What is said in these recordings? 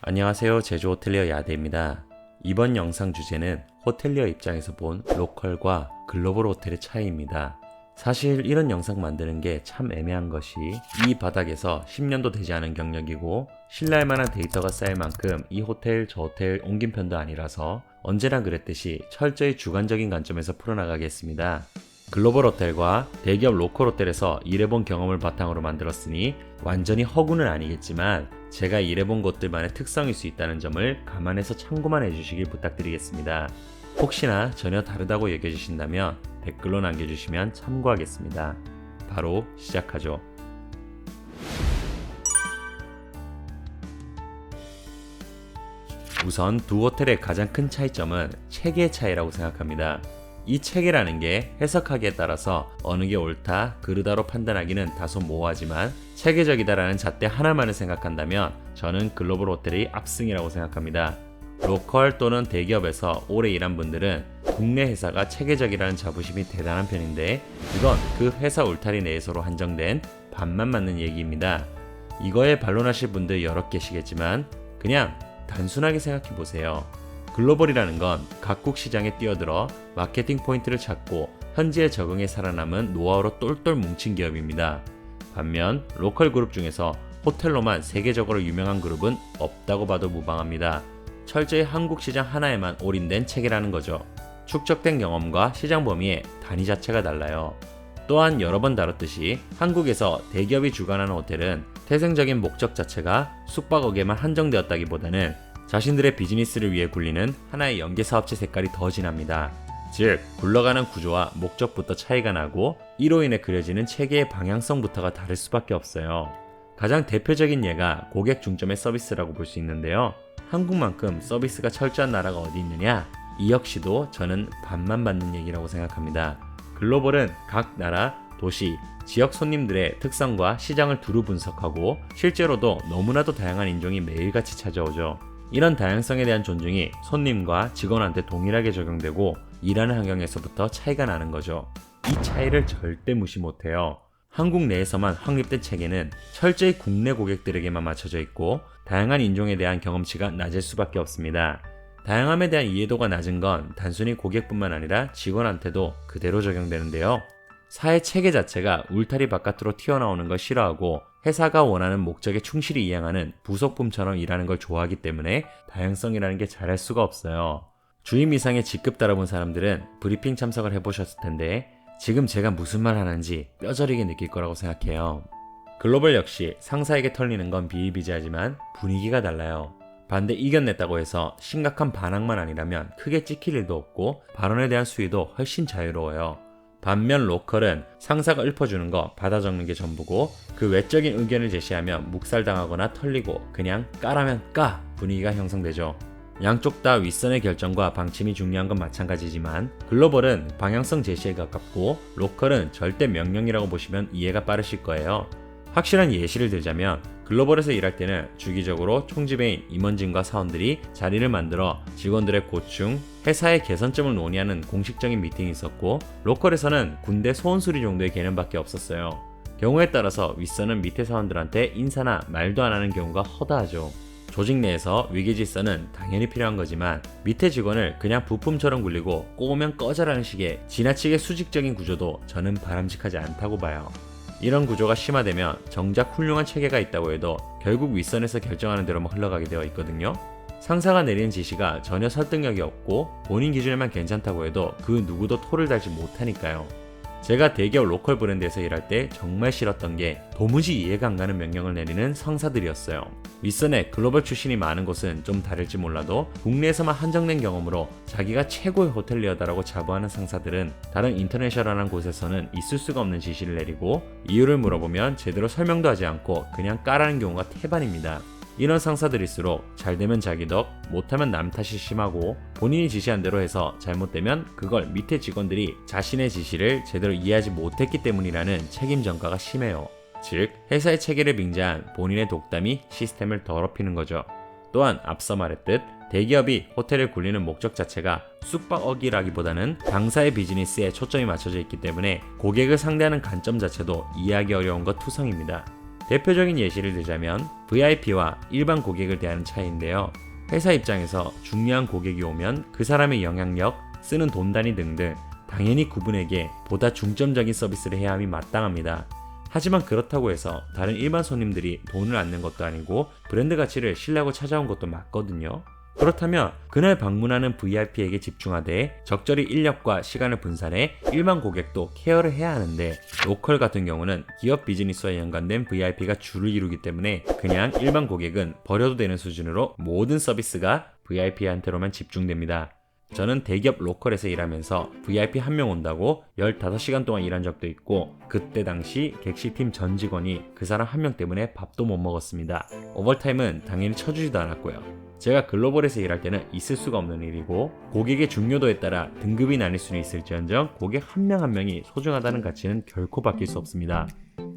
안녕하세요. 제주 호텔리어 야대입니다. 이번 영상 주제는 호텔리어 입장에서 본 로컬과 글로벌 호텔의 차이입니다. 사실 이런 영상 만드는 게 참 애매한 것이 이 바닥에서 10년도 되지 않은 경력이고 신뢰할 만한 데이터가 쌓일 만큼 이 호텔 저 호텔 옮긴 편도 아니라서 언제나 그랬듯이 철저히 주관적인 관점에서 풀어나가겠습니다. 글로벌 호텔과 대기업 로컬 호텔에서 일해본 경험을 바탕으로 만들었으니 완전히 허구는 아니겠지만 제가 일해본 곳들만의 특성일 수 있다는 점을 감안해서 참고만 해주시길 부탁드리겠습니다. 혹시나 전혀 다르다고 여겨지신다면 댓글로 남겨주시면 참고하겠습니다. 바로 시작하죠. 우선 두 호텔의 가장 큰 차이점은 체계의 차이라고 생각합니다. 이 체계라는 게 해석하기에 따라서 어느 게 옳다, 그르다로 판단하기는 다소 모호하지만 체계적이다라는 잣대 하나만을 생각한다면 저는 글로벌 호텔이 압승이라고 생각합니다. 로컬 또는 대기업에서 오래 일한 분들은 국내 회사가 체계적이라는 자부심이 대단한 편인데 이건 그 회사 울타리 내에서로 한정된 반만 맞는 얘기입니다. 이거에 반론하실 분들 여러 계시겠지만 그냥 단순하게 생각해 보세요. 글로벌이라는 건 각국 시장에 뛰어들어 마케팅 포인트를 찾고 현지에 적응해 살아남은 노하우로 똘똘 뭉친 기업입니다. 반면 로컬 그룹 중에서 호텔로만 세계적으로 유명한 그룹은 없다고 봐도 무방합니다. 철저히 한국 시장 하나에만 올인된 체계라는 거죠. 축적된 경험과 시장 범위의 단위 자체가 달라요. 또한 여러 번 다뤘듯이 한국에서 대기업이 주관하는 호텔은 태생적인 목적 자체가 숙박업에만 한정되었다기보다는 자신들의 비즈니스를 위해 굴리는 하나의 연계 사업체 색깔이 더 진합니다. 즉, 굴러가는 구조와 목적부터 차이가 나고 이로 인해 그려지는 체계의 방향성부터가 다를 수밖에 없어요. 가장 대표적인 예가 고객 중점의 서비스라고 볼 수 있는데요. 한국만큼 서비스가 철저한 나라가 어디 있느냐? 이 역시도 저는 반만 맞는 얘기라고 생각합니다. 글로벌은 각 나라, 도시, 지역 손님들의 특성과 시장을 두루 분석하고 실제로도 너무나도 다양한 인종이 매일같이 찾아오죠. 이런 다양성에 대한 존중이 손님과 직원한테 동일하게 적용되고 일하는 환경에서부터 차이가 나는 거죠. 이 차이를 절대 무시 못해요. 한국 내에서만 확립된 체계는 철저히 국내 고객들에게만 맞춰져 있고 다양한 인종에 대한 경험치가 낮을 수밖에 없습니다. 다양함에 대한 이해도가 낮은 건 단순히 고객뿐만 아니라 직원한테도 그대로 적용되는데요. 사회 체계 자체가 울타리 바깥으로 튀어나오는 걸 싫어하고 회사가 원하는 목적에 충실히 이행하는 부속품처럼 일하는 걸 좋아하기 때문에 다양성이라는 게 잘할 수가 없어요. 주임 이상의 직급 달아본 사람들은 브리핑 참석을 해보셨을 텐데 지금 제가 무슨 말 하는지 뼈저리게 느낄 거라고 생각해요. 글로벌 역시 상사에게 털리는 건 비일비재하지만 분위기가 달라요. 반대 이겨냈다고 해서 심각한 반항만 아니라면 크게 찍힐 일도 없고 발언에 대한 수위도 훨씬 자유로워요. 반면 로컬은 상사가 읊어주는 거 받아 적는 게 전부고 그 외적인 의견을 제시하면 묵살당하거나 털리고 그냥 까라면 까 분위기가 형성되죠. 양쪽 다 윗선의 결정과 방침이 중요한 건 마찬가지지만 글로벌은 방향성 제시에 가깝고 로컬은 절대 명령이라고 보시면 이해가 빠르실 거예요. 확실한 예시를 들자면 글로벌에서 일할 때는 주기적으로 총지배인 임원진과 사원들이 자리를 만들어 직원들의 고충, 회사의 개선점을 논의하는 공식적인 미팅이 있었고 로컬에서는 군대 소원수리 정도의 개념밖에 없었어요. 경우에 따라서 윗선은 밑에 사원들한테 인사나 말도 안 하는 경우가 허다하죠. 조직 내에서 위계질서는 당연히 필요한 거지만 밑에 직원을 그냥 부품처럼 굴리고 꼬우면 꺼져라는 식의 지나치게 수직적인 구조도 저는 바람직하지 않다고 봐요. 이런 구조가 심화되면 정작 훌륭한 체계가 있다고 해도 결국 윗선에서 결정하는 대로만 흘러가게 되어 있거든요. 상사가 내리는 지시가 전혀 설득력이 없고 본인 기준에만 괜찮다고 해도 그 누구도 토를 달지 못하니까요. 제가 대기업 로컬 브랜드에서 일할 때 정말 싫었던 게 도무지 이해가 안 가는 명령을 내리는 상사들이었어요. 윗선에 글로벌 출신이 많은 곳은 좀 다를지 몰라도 국내에서만 한정된 경험으로 자기가 최고의 호텔리어다라고 자부하는 상사들은 다른 인터내셔널한 곳에서는 있을 수가 없는 지시를 내리고 이유를 물어보면 제대로 설명도 하지 않고 그냥 까라는 경우가 태반입니다. 이런 상사들일수록 잘되면 자기 덕, 못하면 남 탓이 심하고 본인이 지시한 대로 해서 잘못되면 그걸 밑에 직원들이 자신의 지시를 제대로 이해하지 못했기 때문이라는 책임 전가가 심해요. 즉, 회사의 체계를 빙자한 본인의 독담이 시스템을 더럽히는 거죠. 또한 앞서 말했듯 대기업이 호텔을 굴리는 목적 자체가 숙박업이라기보다는 당사의 비즈니스에 초점이 맞춰져 있기 때문에 고객을 상대하는 관점 자체도 이해하기 어려운 것 투성입니다. 대표적인 예시를 들자면 VIP와 일반 고객을 대하는 차이인데요. 회사 입장에서 중요한 고객이 오면 그 사람의 영향력, 쓰는 돈 단위 등등 당연히 그분에게 보다 중점적인 서비스를 해야 함이 마땅합니다. 하지만 그렇다고 해서 다른 일반 손님들이 돈을 안 낸 것도 아니고 브랜드 가치를 신뢰하고 찾아온 것도 맞거든요. 그렇다면 그날 방문하는 VIP에게 집중하되 적절히 인력과 시간을 분산해 일반 고객도 케어를 해야 하는데, 로컬 같은 경우는 기업 비즈니스와 연관된 VIP가 주를 이루기 때문에 그냥 일반 고객은 버려도 되는 수준으로 모든 서비스가 VIP한테로만 집중됩니다. 저는 대기업 로컬에서 일하면서 VIP 한 명 온다고 15시간 동안 일한 적도 있고, 그때 당시 객실팀 전 직원이 그 사람 한 명 때문에 밥도 못 먹었습니다. 오버타임은 당연히 쳐주지도 않았고요. 제가 글로벌에서 일할 때는 있을 수가 없는 일이고, 고객의 중요도에 따라 등급이 나뉠 수는 있을지언정 고객 한 명 한 명이 소중하다는 가치는 결코 바뀔 수 없습니다.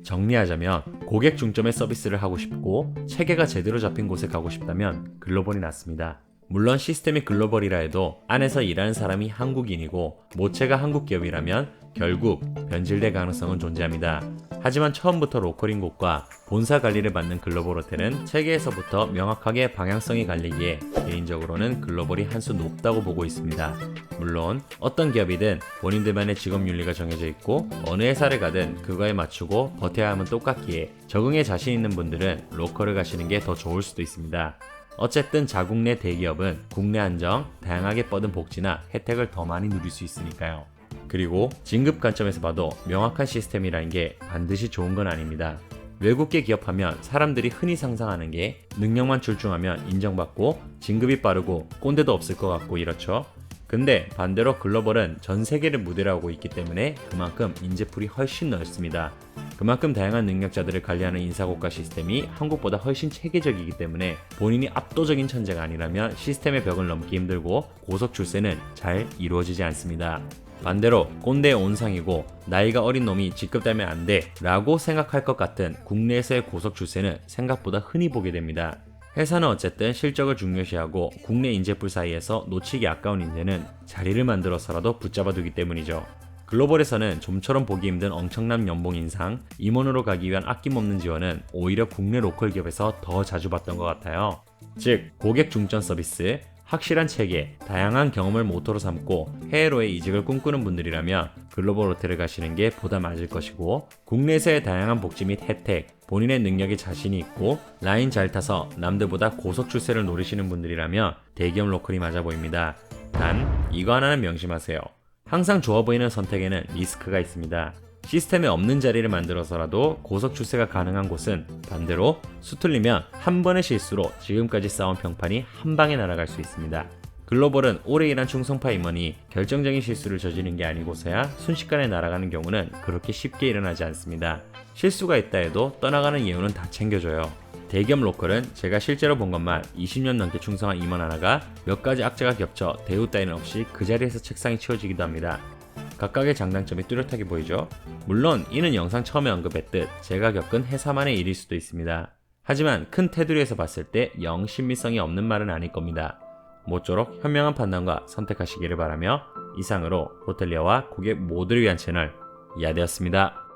정리하자면 고객 중점의 서비스를 하고 싶고 체계가 제대로 잡힌 곳에 가고 싶다면 글로벌이 낫습니다. 물론 시스템이 글로벌이라 해도 안에서 일하는 사람이 한국인이고 모체가 한국 기업이라면 결국 변질될 가능성은 존재합니다. 하지만 처음부터 로컬인 곳과 본사 관리를 받는 글로벌 호텔은 체계에서부터 명확하게 방향성이 갈리기에 개인적으로는 글로벌이 한 수 높다고 보고 있습니다. 물론 어떤 기업이든 본인들만의 직업 윤리가 정해져 있고 어느 회사를 가든 그거에 맞추고 버텨야 함은 똑같기에 적응에 자신 있는 분들은 로컬을 가시는 게 더 좋을 수도 있습니다. 어쨌든 자국 내 대기업은 국내 한정, 다양하게 뻗은 복지나 혜택을 더 많이 누릴 수 있으니까요. 그리고 진급 관점에서 봐도 명확한 시스템이라는 게 반드시 좋은 건 아닙니다. 외국계 기업하면 사람들이 흔히 상상하는 게 능력만 출중하면 인정받고 진급이 빠르고 꼰대도 없을 것 같고 이렇죠. 근데 반대로 글로벌은 전 세계를 무대로 하고 있기 때문에 그만큼 인재풀이 훨씬 넓습니다. 그만큼 다양한 능력자들을 관리하는 인사고과 시스템이 한국보다 훨씬 체계적이기 때문에 본인이 압도적인 천재가 아니라면 시스템의 벽을 넘기 힘들고 고속 출세는 잘 이루어지지 않습니다. 반대로 꼰대의 온상이고 나이가 어린 놈이 직급 달면 안 돼 라고 생각할 것 같은 국내에서의 고속 출세는 생각보다 흔히 보게 됩니다. 회사는 어쨌든 실적을 중요시하고 국내 인재풀 사이에서 놓치기 아까운 인재는 자리를 만들어서라도 붙잡아두기 때문이죠. 글로벌에서는 좀처럼 보기 힘든 엄청난 연봉 인상, 임원으로 가기 위한 아낌없는 지원은 오히려 국내 로컬 기업에서 더 자주 봤던 것 같아요. 즉, 고객 중점 서비스, 확실한 체계, 다양한 경험을 모토로 삼고 해외로의 이직을 꿈꾸는 분들이라면 글로벌 호텔을 가시는 게 보다 맞을 것이고, 국내에서의 다양한 복지 및 혜택, 본인의 능력에 자신이 있고 라인 잘 타서 남들보다 고속 출세를 노리시는 분들이라면 대기업 로컬이 맞아 보입니다. 단 이거 하나는 명심하세요. 항상 좋아 보이는 선택에는 리스크가 있습니다. 시스템에 없는 자리를 만들어서라도 고속 출세가 가능한 곳은 반대로 수틀리면 한 번의 실수로 지금까지 쌓은 평판이 한 방에 날아갈 수 있습니다. 글로벌은 오래 일한 충성파 임원이 결정적인 실수를 저지른 게 아니고서야 순식간에 날아가는 경우는 그렇게 쉽게 일어나지 않습니다. 실수가 있다 해도 떠나가는 이유는 다 챙겨줘요. 대기업 로컬은 제가 실제로 본 것만 20년 넘게 충성한 임원 하나가 몇 가지 악재가 겹쳐 대우 따위는 없이 그 자리에서 책상이 치워지기도 합니다. 각각의 장단점이 뚜렷하게 보이죠? 물론 이는 영상 처음에 언급했듯 제가 겪은 회사만의 일일 수도 있습니다. 하지만 큰 테두리에서 봤을 때 영 신빙성이 없는 말은 아닐 겁니다. 모쪼록 현명한 판단과 선택하시기를 바라며 이상으로 호텔리어와 고객 모두를 위한 채널 이하되었습니다.